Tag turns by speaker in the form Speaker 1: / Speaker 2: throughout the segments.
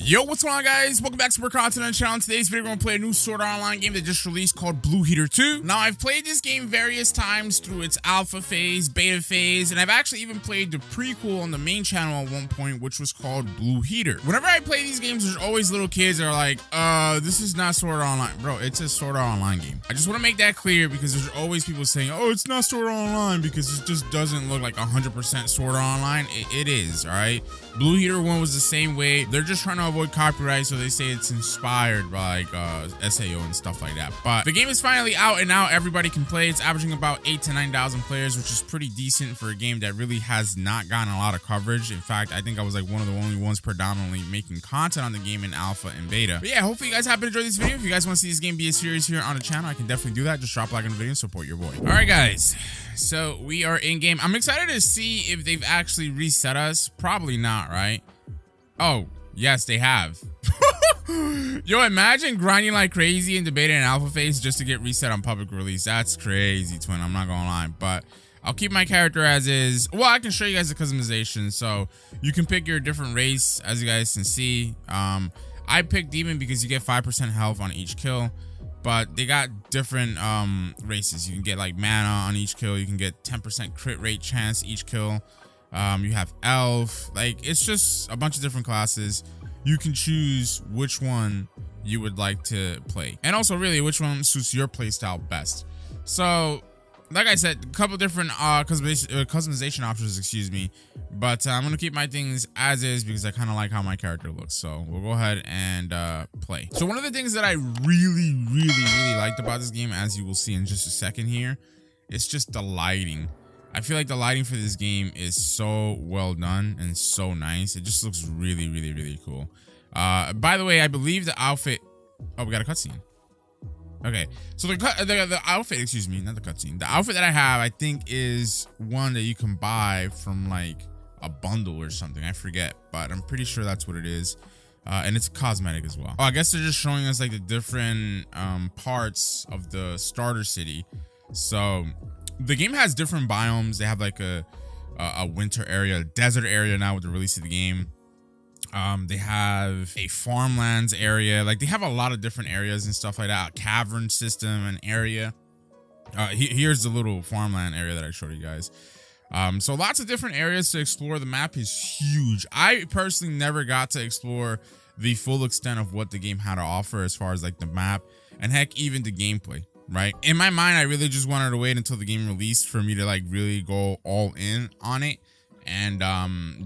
Speaker 1: Yo, what's going on, guys? Welcome back to more content on the channel. In today's video, we're going to play a new Sword Art Online game that just released called Blue Heater 2. Now, I've played this game various times through its alpha phase, beta phase, and I've actually even played the prequel on the main channel at one point, which was called Blue Heater. Whenever I play these games, there's always little kids that are like, this is not Sword Art Online. Bro, it's a Sword Art Online game. I just want to make that clear because there's always people saying, oh, it's not Sword Art Online because it just doesn't look like 100% Sword Art Online. It is, all right? Blue Heater 1 was the same way. They're just trying to avoid copyright, so they say it's inspired by like SAO and stuff like that. But the game is finally out, and now everybody can play. It's averaging about 8,000 to 9,000 players, which is pretty decent for a game that really has not gotten a lot of coverage. In fact, I think I was like one of the only ones predominantly making content on the game in alpha and beta. But yeah, hopefully you guys happen to enjoy this video. If you guys want to see this game be a series here on the channel, I can definitely do that. Just drop a like on the video and support your boy. All right, guys. So we are in game. I'm excited to see if they've actually reset us. Probably not, right? Oh, yes, they have. Yo, imagine grinding like crazy in the beta and alpha phase just to get reset on public release. That's crazy, twin. I'm not gonna lie, but I'll keep my character as is. Well, I can show you guys the customization. So you can pick your different race, as you guys can see. I picked demon because you get 5% health on each kill. But they got different races. You can get like mana on each kill. You can get 10% crit rate chance each kill. You have elf. Like, it's just a bunch of different classes. You can choose which one you would like to play, and also really which one suits your playstyle best. So like I said, a couple different customization options, excuse me, but I'm gonna keep my things as is because I kind of like how my character looks. So we'll go ahead and play. So one of the things that I really liked about this game, as you will see in just a second here, it's just the lighting. I feel like the lighting for this game is so well done and so nice. It just looks really cool. By the way, I believe the outfit, oh, we got a cutscene. Okay, so the outfit, excuse me, not the cutscene. The outfit that I have, I think, is one that you can buy from like a bundle or something. I forget, but I'm pretty sure that's what it is. And it's cosmetic as well. Oh, I guess they're just showing us like the different parts of the starter city. So the game has different biomes. They have like a winter area, a desert area now with the release of the game. They have a farmlands area. Like, they have a lot of different areas and stuff like that. A cavern system and area. Here's the little farmland area that I showed you guys. So lots of different areas to explore. The map is huge. I personally never got to explore the full extent of what the game had to offer as far as like the map and heck, even the gameplay, right? In my mind, I really just wanted to wait until the game released for me to like really go all in on it and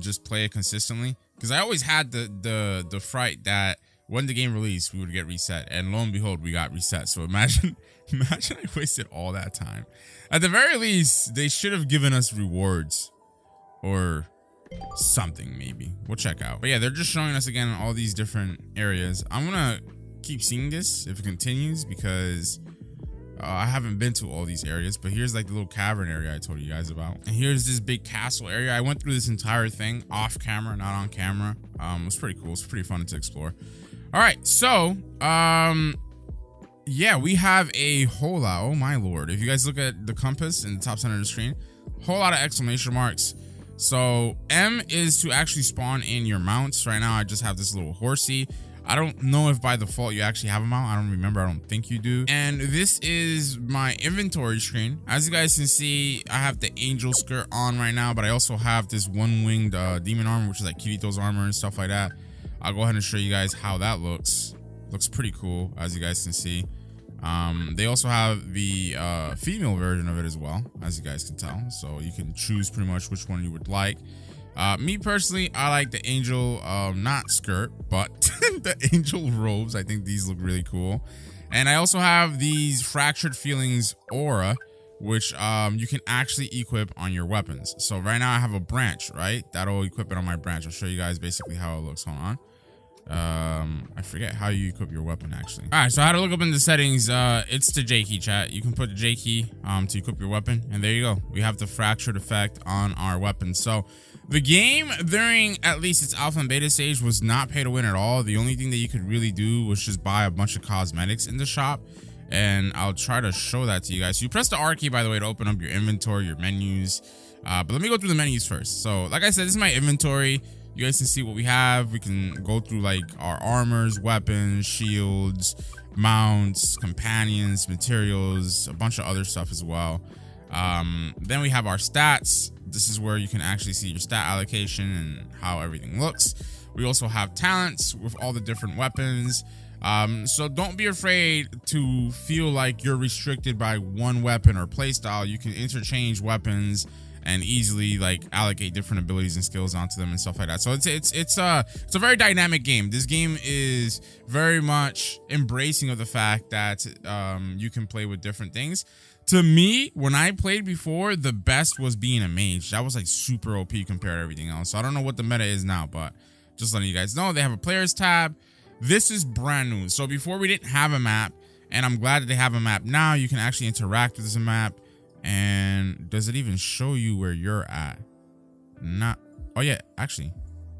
Speaker 1: just play it consistently. Because I always had the fright that when the game released, we would get reset. And lo and behold, we got reset. So imagine I wasted all that time. At the very least, they should have given us rewards or something, maybe. We'll check out. But yeah, they're just showing us again all these different areas. I'm going to keep seeing this if it continues because I haven't been to all these areas, but here's like the little cavern area I told you guys about. And here's this big castle area. I went through this entire thing off camera, not on camera. It was pretty cool. It's pretty fun to explore. All right, so yeah, we have a whole lot. Oh my lord. If you guys look at the compass in the top center of the screen, whole lot of exclamation marks. So M is to actually spawn in your mounts. Right now I just have this little horsey. I don't know if by default you actually have a mount. I don't remember. I don't think you do. And this is my inventory screen. As you guys can see, I have the angel skirt on right now, but I also have this one-winged demon armor, which is like Kirito's armor and stuff like that. I'll go ahead and show you guys how that looks. Looks pretty cool, as you guys can see. They also have the female version of it as well, as you guys can tell. So you can choose pretty much which one you would like. Me personally, I like the angel, not skirt, but the angel robes. I think these look really cool. And I also have these fractured feelings aura, which you can actually equip on your weapons. So right now I have a branch, right? That'll equip it on my branch. I'll show you guys basically how it looks. Hold on. I forget how you equip your weapon actually. All right, so how to look up in the settings, it's the J key, chat. You can put the J key to equip your weapon, and there you go. We have the fractured effect on our weapon. So the game during at least its alpha and beta stage was not pay to win at all. The only thing that you could really do was just buy a bunch of cosmetics in the shop, and I'll try to show that to you guys. So you press the R key, by the way, to open up your inventory, your menus. But let me go through the menus first. So like I said, this is my inventory. you guys can see what we have. We can go through like our armors, weapons, shields, mounts, companions, materials, a bunch of other stuff as well. Then we have our stats. This is where you can actually see your stat allocation and how everything looks. We also have talents with all the different weapons. So don't be afraid to feel like you're restricted by one weapon or playstyle. You can interchange weapons and easily like allocate different abilities and skills onto them and stuff like that. So it's a very dynamic game. This game is very much embracing of the fact that you can play with different things. To me, when I played before, the best was being a mage. That was like super OP compared to everything else. So I don't know what the meta is now, but just letting you guys know, they have a players tab. This is brand new. So before we didn't have a map, and I'm glad that they have a map now. You can actually interact with this map. And does it even show you where you're at? Not. Oh yeah, actually,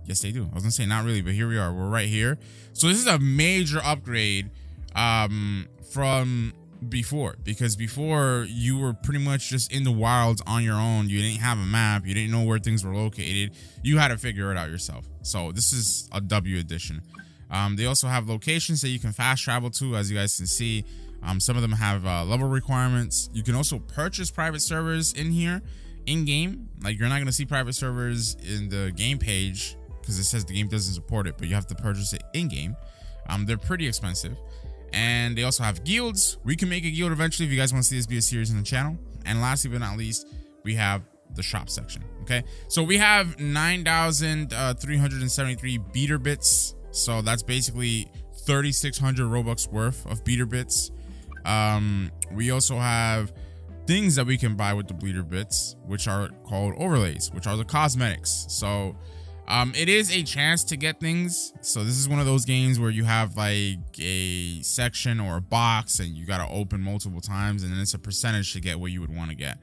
Speaker 1: yes they do. I was gonna say not really, but here we are. We're right here. So this is a major upgrade from before, because before you were pretty much just in the wilds on your own. You didn't have a map. You didn't know where things were located. You had to figure it out yourself. So this is a W edition. They also have locations that you can fast travel to, as you guys can see. Some of them have level requirements. You can also purchase private servers in here, in game. Like you're not gonna see private servers in the game page because it says the game doesn't support it, but you have to purchase it in game. They're pretty expensive. And they also have guilds. We can make a guild eventually if you guys want to see this be a series on the channel. And lastly but not least, we have the shop section. Okay, so we have 9,373 beater bits. So that's basically 3,600 Robux worth of beater bits. We also have things that we can buy with the bleeder bits, which are called overlays, which are the cosmetics. So it is a chance to get things. So this is one of those games where you have like a section or a box and you got to open multiple times, and then it's a percentage to get what you would want to get.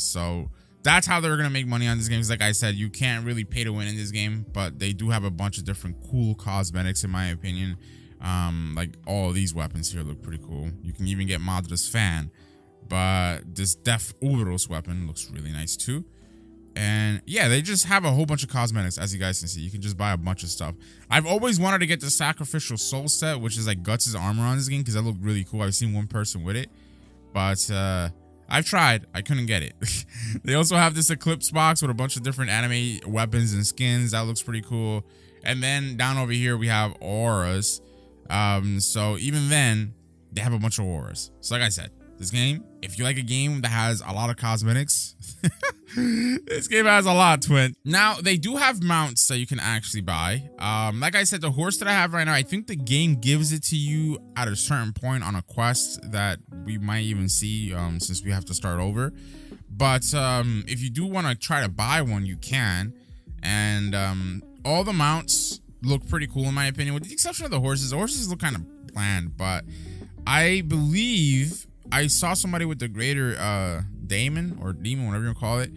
Speaker 1: So that's how they're gonna make money on this game. Like I said, you can't really pay to win in this game, but they do have a bunch of different cool cosmetics in my opinion. Like all of these weapons here look pretty cool. You can even get Madra's fan, but this Def Uberos weapon looks really nice too. And yeah, they just have a whole bunch of cosmetics, as you guys can see. You can just buy a bunch of stuff. I've always wanted to get the Sacrificial Soul set, which is like Guts' armor on this game, because that looked really cool. I've seen one person with it, but I've tried. I couldn't get it. They also have this Eclipse box with a bunch of different anime weapons and skins. That looks pretty cool. And then down over here, we have auras. So even then, they have a bunch of auras. So like I said, this game, if you like a game that has a lot of cosmetics, this game has a lot, twin. Now, they do have mounts that you can actually buy. Like I said, the horse that I have right now, I think the game gives it to you at a certain point on a quest that we might even see since we have to start over. But if you do want to try to buy one, you can. And all the mounts look pretty cool in my opinion, with the exception of the horses. The horses look kind of bland, but I believe I saw somebody with the greater daemon or demon, whatever you call it,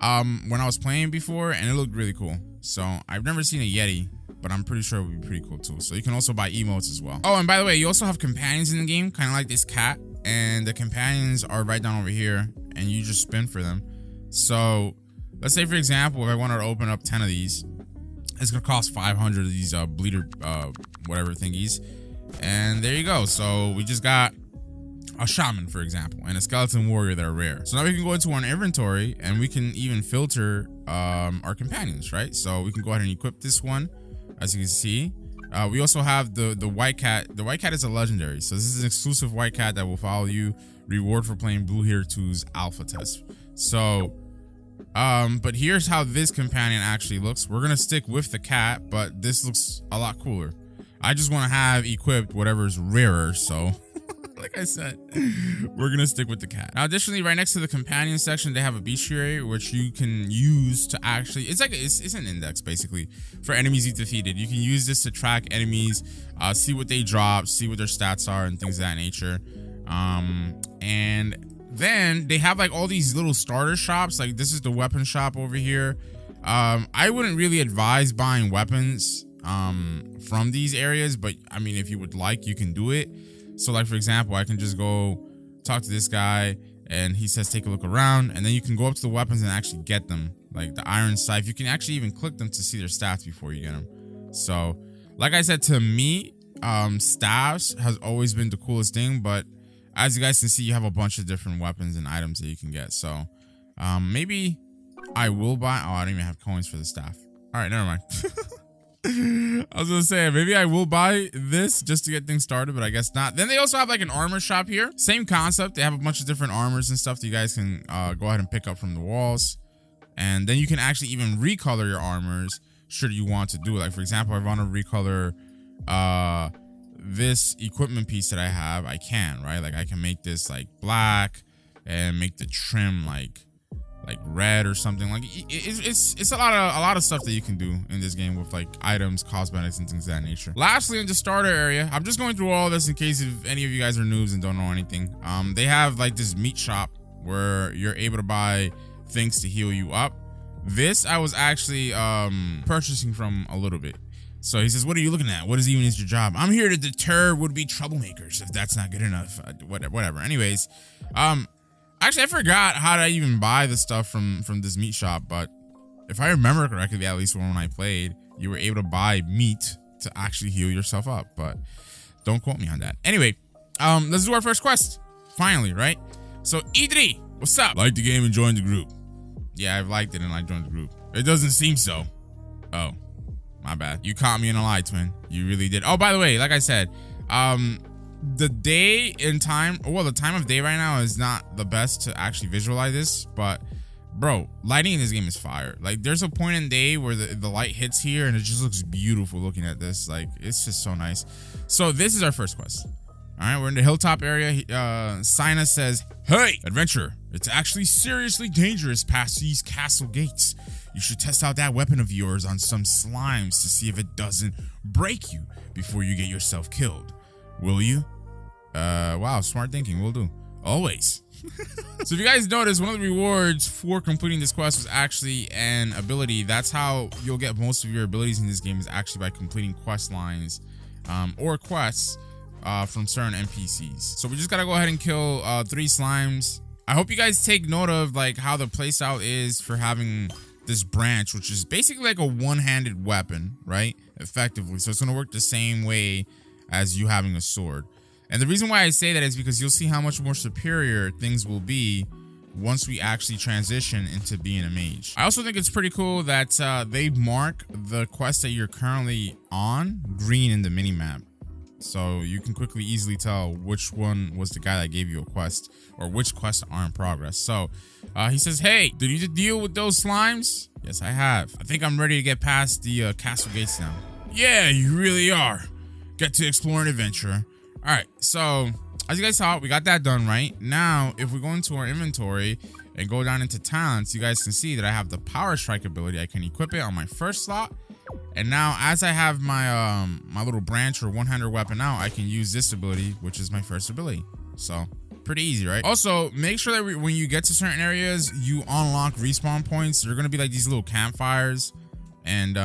Speaker 1: when I was playing before, and it looked really cool. So I've never seen a Yeti, but I'm pretty sure it would be pretty cool too. So you can also buy emotes as well. Oh, and by the way, you also have companions in the game, kind of like this cat, and the companions are right down over here, and you just spin for them. So let's say, for example, if I wanted to open up 10 of these, it's gonna cost 500 of these bleeder whatever thingies, and there you go. So we just got a shaman, for example, and a skeleton warrior that are rare. So now we can go into our inventory and we can even filter our companions, right? So we can go ahead and equip this one, as you can see. We also have the white cat. The white cat is a legendary, so this is an exclusive white cat that will follow you. Reward for playing Blue Heater 2's alpha test. So but here's how this companion actually looks. We're gonna stick with the cat, but this looks a lot cooler. I just want to have equipped whatever's rarer, so like I said, we're gonna stick with the cat. Now, additionally, right next to the companion section, they have a bestiary, which you can use to actually, it's like it's an index basically for enemies you defeated. You can use this to track enemies, see what they drop, see what their stats are, and things of that nature. And then they have like all these little starter shops. Like this is the weapon shop over here. I wouldn't really advise buying weapons from these areas, but I mean, if you would like, you can do it. So like, for example, I can just go talk to this guy And he says, take a look around, and then you can go up to the weapons and actually get them. Like the iron scythe, you can actually even click them to see their stats before you get them. So, like I said, to me, staffs has always been the coolest thing, but as you guys can see, you have a bunch of different weapons and items that you can get. So, maybe I will buy. Oh, I don't even have coins for the staff. All right, never mind. I was gonna say maybe I will buy this just to get things started, but I guess not. Then they also have like an armor shop here. Same concept. They have a bunch of different armors and stuff that you guys can go ahead and pick up from the walls. And then you can actually even recolor your armors should you want to do it. Like, for example, if I want to recolor this equipment piece that I have, I can, right? Like I can make this like black and make the trim like red or something. Like it's a lot of stuff that you can do in this game with like items, cosmetics, and things of that nature. Lastly, in the starter area, I'm just going through all this in case if any of you guys are noobs and don't know anything. They have like this meat shop where you're able to buy things to heal you up. This I was actually purchasing from a little bit. So he says, what are you looking at? What is even is your job? I'm here to deter would-be troublemakers. If that's not good enough, whatever. Anyways, actually, I forgot how to even buy the stuff from this meat shop, but if I remember correctly, at least when I played, you were able to buy meat to actually heal yourself up, but don't quote me on that. Anyway, let's do our first quest. Finally, right? So, E3, what's up? Like the game and join the group. Yeah, I've liked it and I joined the group. It doesn't seem so. Oh, my bad. You caught me in a lie, twin. You really did. Oh, by the way, like I said, the day and time, well, the time of day right now is not the best to actually visualize this, but bro, lighting in this game is fire. Like there's a point in day where the light hits here and it just looks beautiful looking at this. Like it's just so nice. So this is our first quest. All right, we're in the hilltop area. Sina says, hey, adventurer, it's actually seriously dangerous past these castle gates. You should test out that weapon of yours on some slimes to see if it doesn't break you before you get yourself killed. Will you? Wow, smart thinking. Will do. Always. So if you guys notice, one of the rewards for completing this quest was actually an ability. That's how you'll get most of your abilities in this game, is actually by completing quest lines or quests from certain NPCs. So we just gotta go ahead and kill 3 slimes. I hope you guys take note of like how the playstyle is for having this branch, which is basically like a one-handed weapon, right? Effectively. So it's gonna work the same way as you having a sword. And the reason why I say that is because you'll see how much more superior things will be once we actually transition into being a mage. I also think it's pretty cool that they mark the quest that you're currently on green in the minimap. So you can quickly easily tell which one was the guy that gave you a quest or which quests are in progress. So he says, hey, did you deal with those slimes? Yes, I have. I think I'm ready to get past the castle gates now. Yeah, you really are. Get to explore an adventure. All right, so as you guys saw, we got that done. Right now, if we go into our inventory and go down into talents, you guys can see that I have the power strike ability. I can equip it on my first slot, and now as I have my my little branch or one-handed weapon out, I can use this ability, which is my first ability. So pretty easy, right? Also, make sure that when you get to certain areas, you unlock respawn points. They're gonna be like these little campfires, and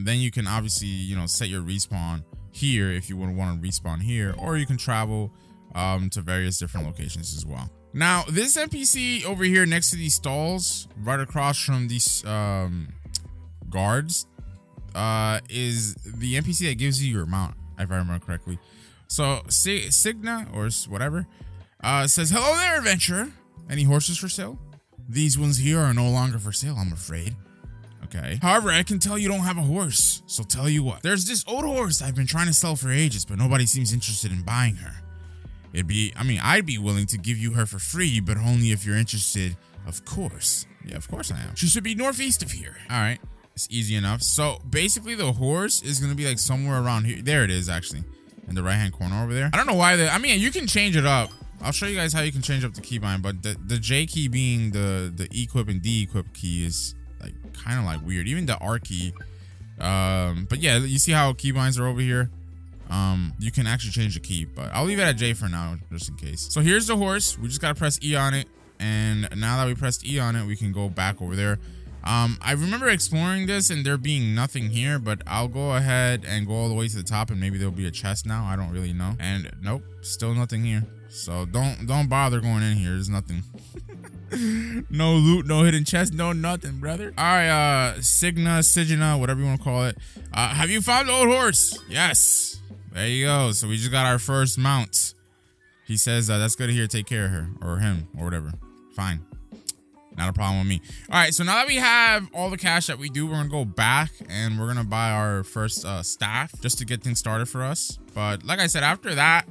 Speaker 1: then you can obviously, you know, set your respawn here if you would want to respawn here, or you can travel to various different locations as well. Now this NPC over here next to these stalls right across from these guards is the NPC that gives you your mount, if I remember correctly. So Signa or whatever says, hello there, adventurer. Any horses for sale? These ones here are no longer for sale, I'm afraid. Okay. However, I can tell you don't have a horse, so tell you what. There's this old horse I've been trying to sell for ages, but nobody seems interested in buying her. I'd be willing to give you her for free, but only if you're interested, of course. Yeah, of course I am. She should be northeast of here. All right, it's easy enough. So basically the horse is gonna be like somewhere around here. There it is, actually, in the right-hand corner over there. I don't know why you can change it up. I'll show you guys how you can change up the keybind, but the J key being the equip and de-equip key is like kind of like weird. Even the R key, but yeah, you see how keybinds are over here. You can actually change the key, but I'll leave it at J for now, just in case. So here's the horse. We just gotta press E on it, and now that we pressed E on it, we can go back over there. I remember exploring this and there being nothing here, but I'll go ahead and go all the way to the top and maybe there'll be a chest now. I don't really know. And nope, still nothing here. So don't bother going in here. There's nothing. No loot, no hidden chest, no nothing, brother. All right, Signa, whatever you want to call it. Have you found the old horse? Yes. There you go. So we just got our first mount. He says that's good to hear. Take care of her or him or whatever. Fine. Not a problem with me. All right, so now that we have all the cash that we do, we're gonna go back and we're gonna buy our first staff just to get things started for us. But like I said, after that,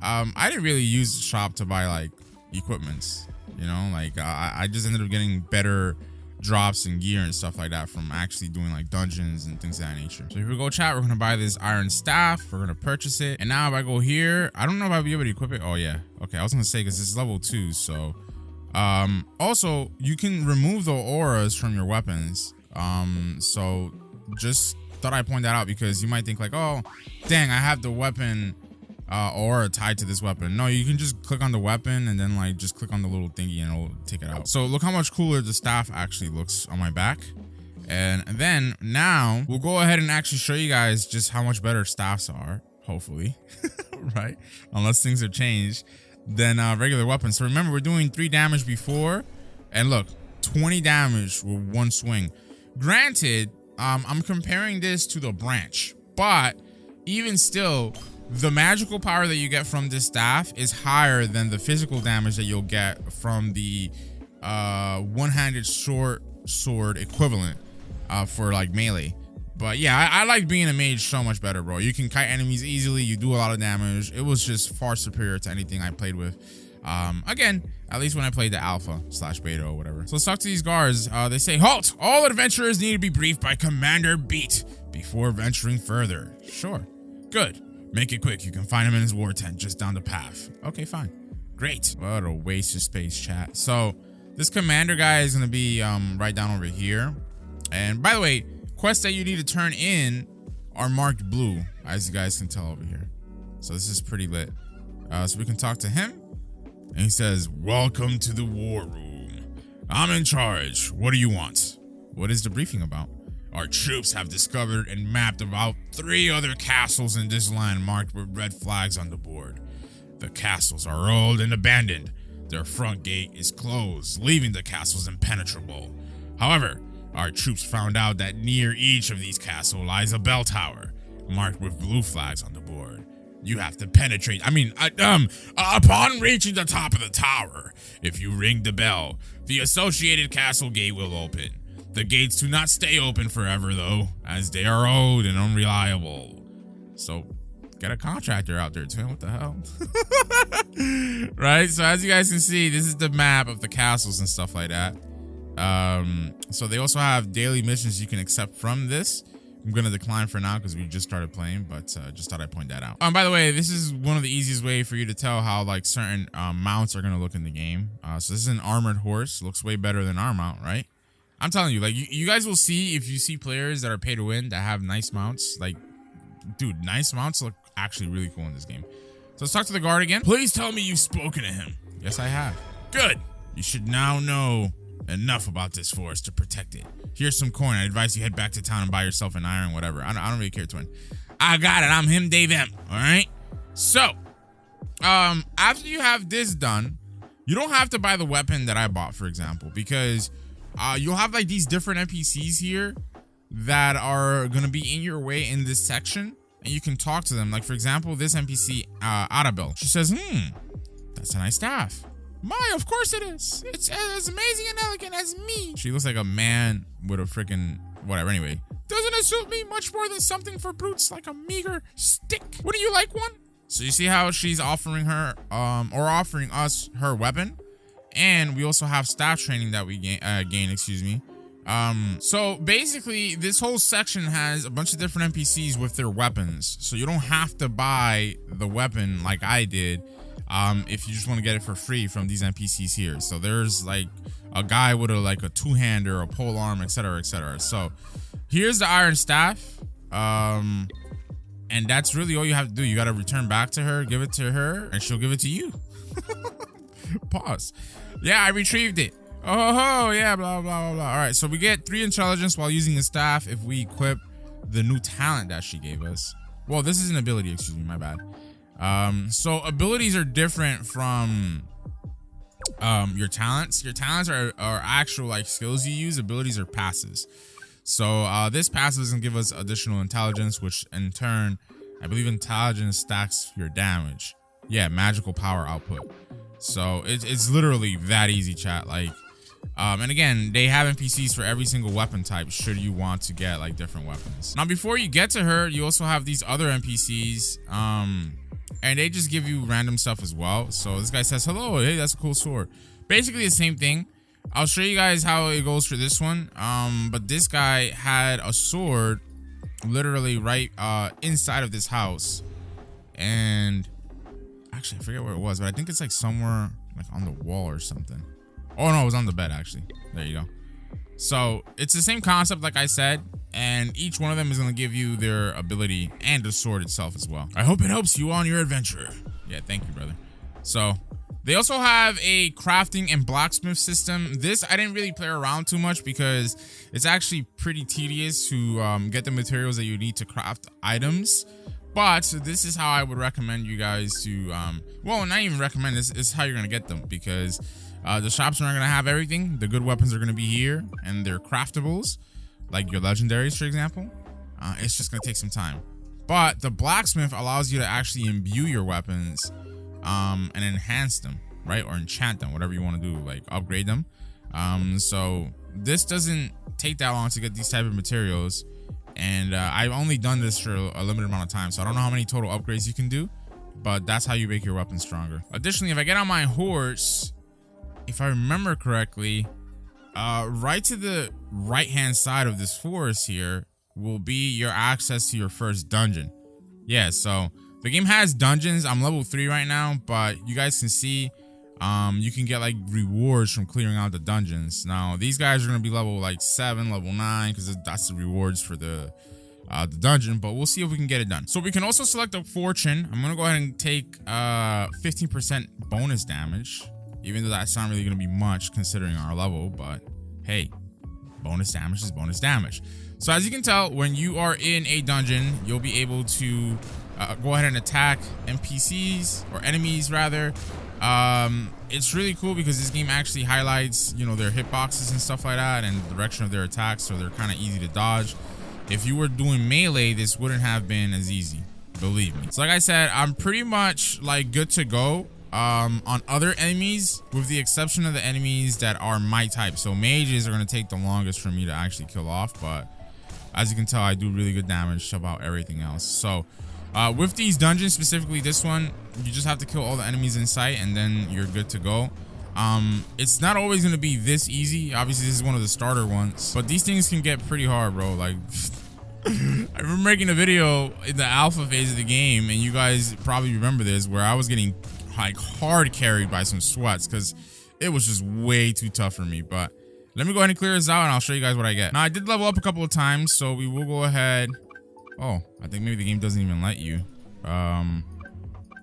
Speaker 1: I didn't really use the shop to buy like equipments. You know, like I just ended up getting better drops and gear and stuff like that from actually doing like dungeons and things of that nature. So here we go, chat. We're gonna buy this iron staff. We're gonna purchase it. And now if I go here, I don't know if I'll be able to equip it. Oh yeah, okay. I was gonna say because it's level 2, so. Also you can remove the auras from your weapons. So just thought I'd point that out because you might think like, oh dang, I have the weapon aura tied to this weapon. No, you can just click on the weapon and then like just click on the little thingy and it'll take it out. So look how much cooler the staff actually looks on my back. And then now we'll go ahead and actually show you guys just how much better staffs are, hopefully. Right, unless things have changed than regular weapons. So remember, we're doing 3 damage before, and look, 20 damage with 1 swing. Granted, I'm comparing this to the branch, but even still, the magical power that you get from this staff is higher than the physical damage that you'll get from the one-handed short sword equivalent for like melee. But yeah, I like being a mage so much better, bro. You can kite enemies easily. You do a lot of damage. It was just far superior to anything I played with. Again, at least when I played the alpha/beta or whatever. So let's talk to these guards. They say, halt! All adventurers need to be briefed by Commander Beat before venturing further. Sure. Good. Make it quick. You can find him in his war tent just down the path. Okay, fine. Great. What a waste of space, chat. So this commander guy is going to be right down over here. And by the way, quests that you need to turn in are marked blue, as you guys can tell over here. So this is pretty lit. So we can talk to him. And he says, welcome to the war room. I'm in charge. What do you want? What is the briefing about? Our troops have discovered and mapped about 3 other castles in this land marked with red flags on the board. The castles are old and abandoned. Their front gate is closed, leaving the castles impenetrable. However, our troops found out that near each of these castles lies a bell tower, marked with blue flags on the board. You have to penetrate. Upon reaching the top of the tower, if you ring the bell, the associated castle gate will open. The gates do not stay open forever, though, as they are old and unreliable. So, get a contractor out there, too. What the hell? Right? So, as you guys can see, this is the map of the castles and stuff like that. So they also have daily missions you can accept from this. I'm gonna decline for now because we just started playing, but just thought I'd point that out. By the way, this is one of the easiest way for you to tell how like certain mounts are gonna look in the game. So this is an armored horse. Looks way better than our mount, right? I'm telling you, like you guys will see if you see players that are pay to win that have nice mounts. Like, dude, nice mounts look actually really cool in this game. So let's talk to the guard again. Please tell me you've spoken to him. Yes, I have. Good. You should now know enough about this forest to protect it. Here's some coin. I advise you head back to town and buy yourself an iron, whatever. I don't really care, twin. I got it. I'm him, they, them. All right. So, after you have this done, you don't have to buy the weapon that I bought, for example, because you'll have like these different NPCs here that are gonna be in your way in this section, and you can talk to them. Like for example, this NPC, Arabelle. She says, that's a nice staff. My, of course it is. It's as amazing and elegant as me. She looks like a man with a freaking whatever. Anyway, doesn't it suit me much more than something for brutes like a meager stick? Wouldn't you like one? So you see how she's offering her, or offering us her weapon, and we also have staff training that we gain. Excuse me. So basically, this whole section has a bunch of different NPCs with their weapons, so you don't have to buy the weapon like I did. If you just want to get it for free from these NPCs here. So there's like a guy with a two-hander, a pole arm, etc, etc. So here's the iron staff, and that's really all you have to do. You got to return back to her, give it to her, and she'll give it to you. Pause. Yeah, I retrieved it. Oh, yeah, blah, blah, blah, blah. All right, so we get 3 intelligence while using the staff if we equip the new talent that she gave us. Well, this is an ability, excuse me, my bad. So abilities are different from your talents. Your talents are actual like skills you use. Abilities are passes. So this passive is gonna give us additional intelligence, which in turn, I believe intelligence stacks your damage. Yeah, magical power output. So it's literally that easy, chat. Like, and again, they have NPCs for every single weapon type should you want to get like different weapons. Now, before you get to her, you also have these other NPCs, and they just give you random stuff as well. So this guy says, hello, hey, that's a cool sword. Basically the same thing. I'll show you guys how it goes for this one. But this guy had a sword literally right inside of this house. And actually, I forget where it was, but I think it's like somewhere like on the wall or something. Oh no, it was on the bed actually. There you go. So it's the same concept like I said, and each one of them is going to give you their ability and the sword itself as well. I hope it helps you on your adventure. Yeah, thank you, brother. So they also have a crafting and blacksmith system. This I didn't really play around too much because it's actually pretty tedious to get the materials that you need to craft items. But this is how I would recommend you guys to, well, not even recommend, this is how you're going to get them, because the shops aren't going to have everything. The good weapons are going to be here, and they're craftables, like your legendaries, for example. It's just going to take some time. But the blacksmith allows you to actually imbue your weapons and enhance them, right? Or enchant them, whatever you want to do, like upgrade them. So this doesn't take that long to get these type of materials. And I've only done this for a limited amount of time, so I don't know how many total upgrades you can do, but that's how you make your weapon stronger. Additionally, if I get on my horse, if I remember correctly, right to the right-hand side of this forest here will be your access to your first dungeon. Yeah, so the game has dungeons. I'm level 3 right now, but you guys can see you can get like rewards from clearing out the dungeons. Now these guys are going to be level like 7, level 9, because that's the rewards for the dungeon, but we'll see if we can get it done. So we can also select a fortune. I'm going to go ahead and take 15% bonus damage, even though that's not really going to be much considering our level, but hey, bonus damage is bonus damage. So as you can tell, when you are in a dungeon, you'll be able to go ahead and attack NPCs, or enemies rather. It's really cool because this game actually highlights, you know, their hitboxes and stuff like that, and the direction of their attacks, so they're kind of easy to dodge. If you were doing melee, this wouldn't have been as easy, believe me. So like I said, I'm pretty much like good to go on other enemies, with the exception of the enemies that are my type. So mages are going to take the longest for me to actually kill off, but as you can tell, I do really good damage about everything else. So with these dungeons, specifically this one, you just have to kill all the enemies in sight and then you're good to go. It's not always going to be this easy. Obviously, this is one of the starter ones, but these things can get pretty hard, bro. Like, I remember making a video in the alpha phase of the game, and you guys probably remember this, where I was getting like hard carried by some sweats because it was just way too tough for me. But let me go ahead and clear this out and I'll show you guys what I get. Now, I did level up a couple of times, so we will go ahead. Oh, I think maybe the game doesn't even let you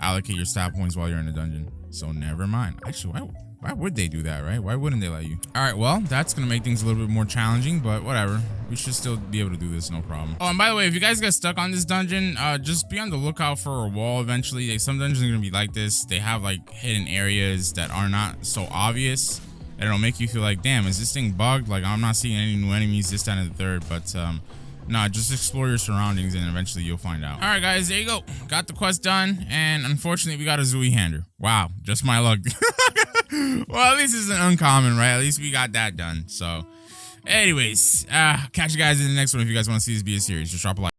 Speaker 1: allocate your stat points while you're in a dungeon. So never mind. Actually, why would they do that, right? Why wouldn't they let you? All right, well, that's going to make things a little bit more challenging, but whatever. We should still be able to do this, no problem. Oh, and by the way, if you guys get stuck on this dungeon, just be on the lookout for a wall eventually. Like, some dungeons are going to be like this. They have like hidden areas that are not so obvious. And it'll make you feel like, damn, is this thing bugged? Like, I'm not seeing any new enemies, this, that, and the third, but no, just explore your surroundings and eventually you'll find out. All right, guys, there you go. Got the quest done, and unfortunately, we got a Zooey hander. Wow, just my luck. Well, at least it's an uncommon, right? At least we got that done. So, anyways, catch you guys in the next one. If you guys want to see this be a series, just drop a like.